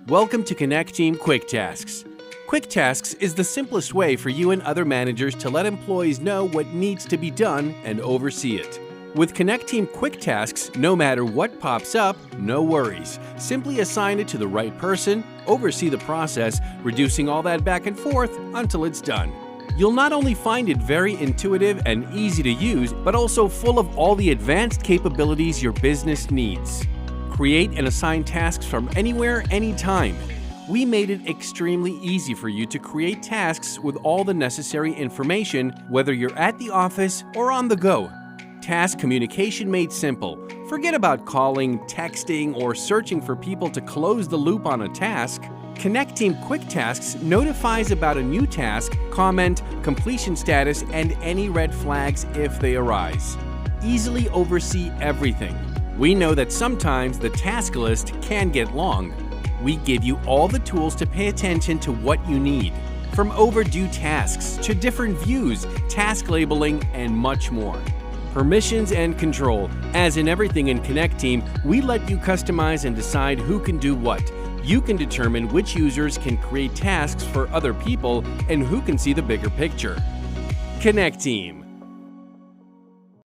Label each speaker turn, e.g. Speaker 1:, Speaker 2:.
Speaker 1: Welcome to Connecteam Quick Tasks. Quick Tasks is the simplest way for you and other managers to let employees know what needs to be done and oversee it. With Connecteam Quick Tasks, no matter what pops up, no worries. Simply assign it to the right person, oversee the process, reducing all that back and forth until it's done. You'll not only find it very intuitive and easy to use, but also full of all the advanced capabilities your business needs. Create and assign tasks from anywhere, anytime. We made it extremely easy for you to create tasks with all the necessary information, whether you're at the office or on the go. Task communication made simple. Forget about calling, texting, or searching for people to close the loop on a task. Connecteam Quick Tasks notifies about a new task, comment, completion status, and any red flags if they arise. Easily oversee everything. We know that sometimes the task list can get long. We give you all the tools to pay attention to what you need, from overdue tasks to different views, task labeling, and much more. Permissions and control. As in everything in Connecteam, we let you customize and decide who can do what. You can determine which users can create tasks for other people and who can see the bigger picture. Connecteam.